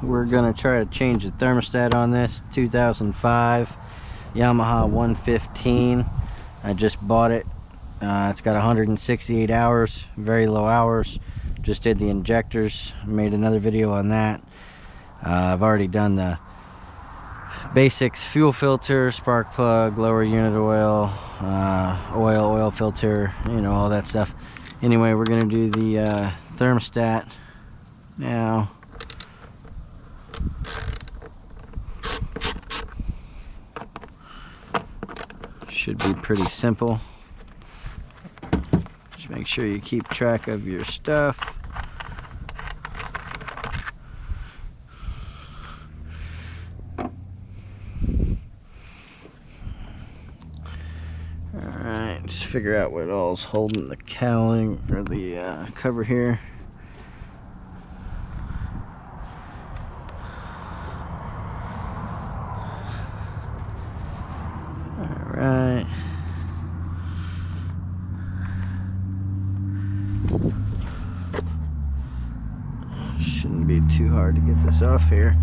we're gonna try to change the thermostat on this 2005 Yamaha 115. I just bought it. It's got 168 hours, very low hours. Just did the injectors, made another video on that. I've already done the basics: fuel filter, spark plug, lower unit oil, oil filter, you know, all that stuff. Anyway, we're gonna do the thermostat now. Should be pretty simple. Just make sure you keep track of your stuff. Alright, just figure out what all's holding the cowling or the cover here. Alright. Shouldn't be too hard to get this off here.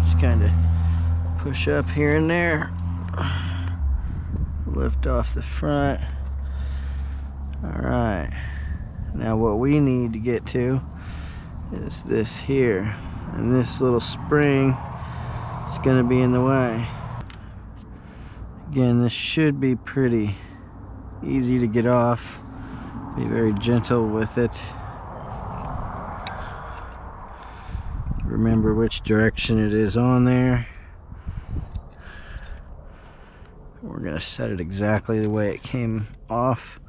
Just kind of push up here and there. Lift off the front. Alright. Now what we need to get to is this here. And this little spring is going to be in the way. Again, this should be pretty easy to get off. Be very gentle with it. Remember which direction it is on there. We're going to set it exactly the way it came off.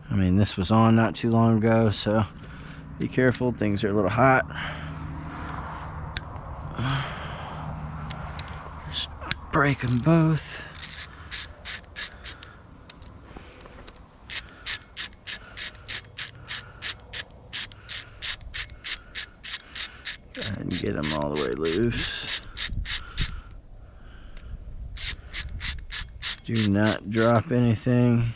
I mean, this was on not too long ago, so be careful. Things are a little hot. Just break them both. Go ahead and get them all the way loose. Do not drop anything.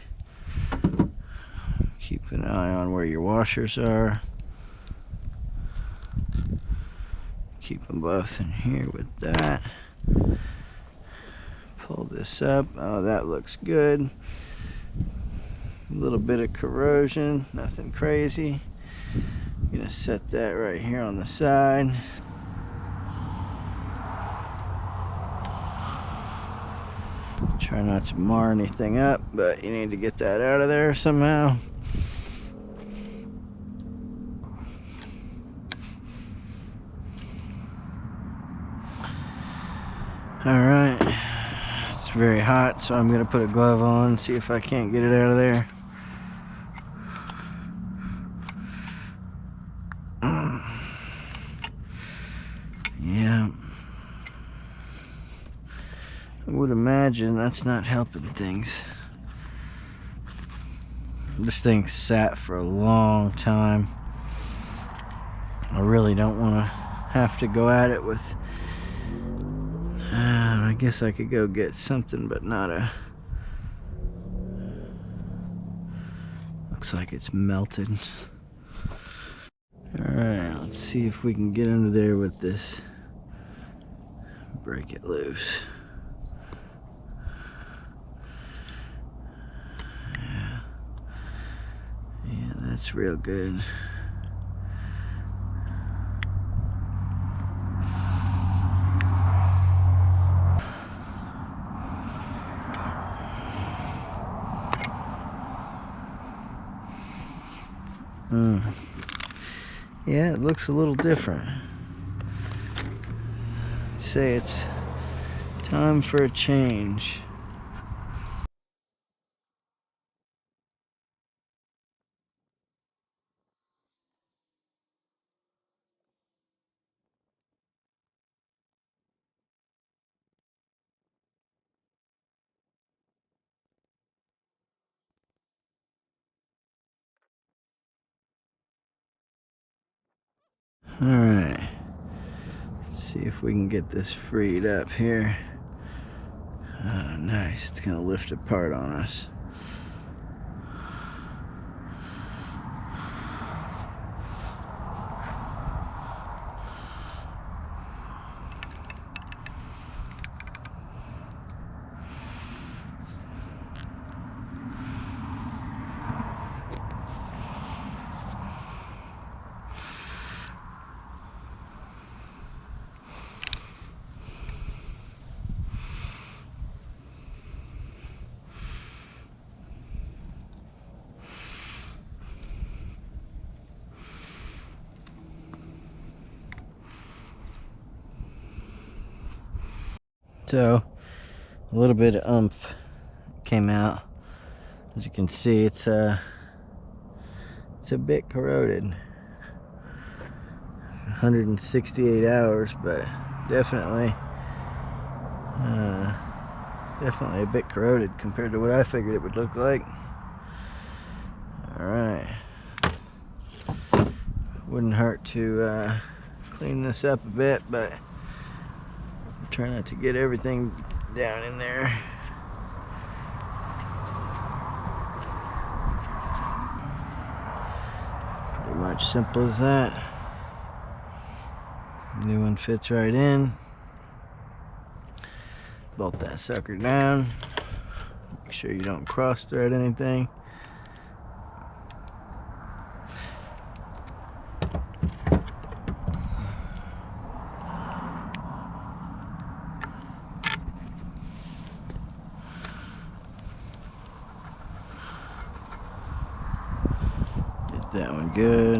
Keep an eye on where your washers are. Keep them both in here with that. Pull this up. Oh, that looks good. A little bit of corrosion, nothing crazy. I'm gonna set that right here on the side. Try not to mar anything up, but you need to get that out of there somehow. Alright, it's very hot, so I'm going to put a glove on and see if I can't get it out of there. Yeah. I would imagine that's not helping things. This thing sat for a long time. I really don't want to have to go at it with... I guess I could go get something, but not a... Looks like it's melted. Alright, let's see if we can get under there with this. Break it loose. Yeah, that's real good. Yeah, it looks a little different. I'd say it's time for a change. Alright, let's see if we can get this freed up here. Oh, nice, it's going to lift apart on us. So a little bit of oomph came out. As you can see, it's a bit corroded. 168 hours, but definitely a bit corroded compared to what I figured it would look like. Alright, wouldn't hurt to clean this up a bit, but I'm trying not to get everything down in there. Pretty much simple as that. New one fits right in. Bolt that sucker down. Make sure you don't cross thread anything. Get that one good.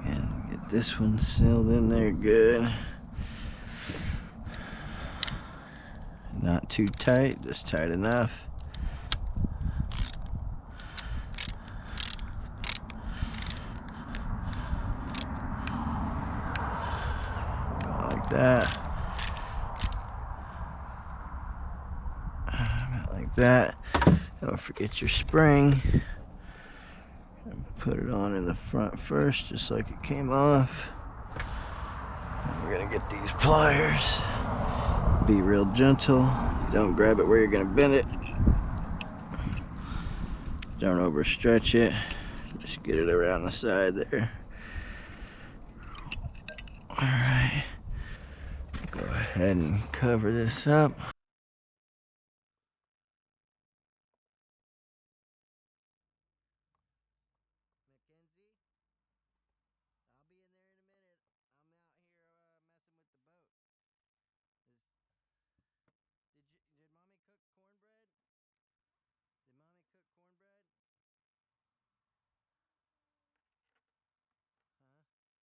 And get this one sealed in there good. Not too tight, just tight enough. Like that. Like that. Don't forget your spring. And put it on in the front first, just like it came off. And we're gonna get these pliers. Be real gentle. Don't grab it where you're gonna bend it. Don't overstretch it. Just get it around the side there. Alright. Go ahead and cover this up.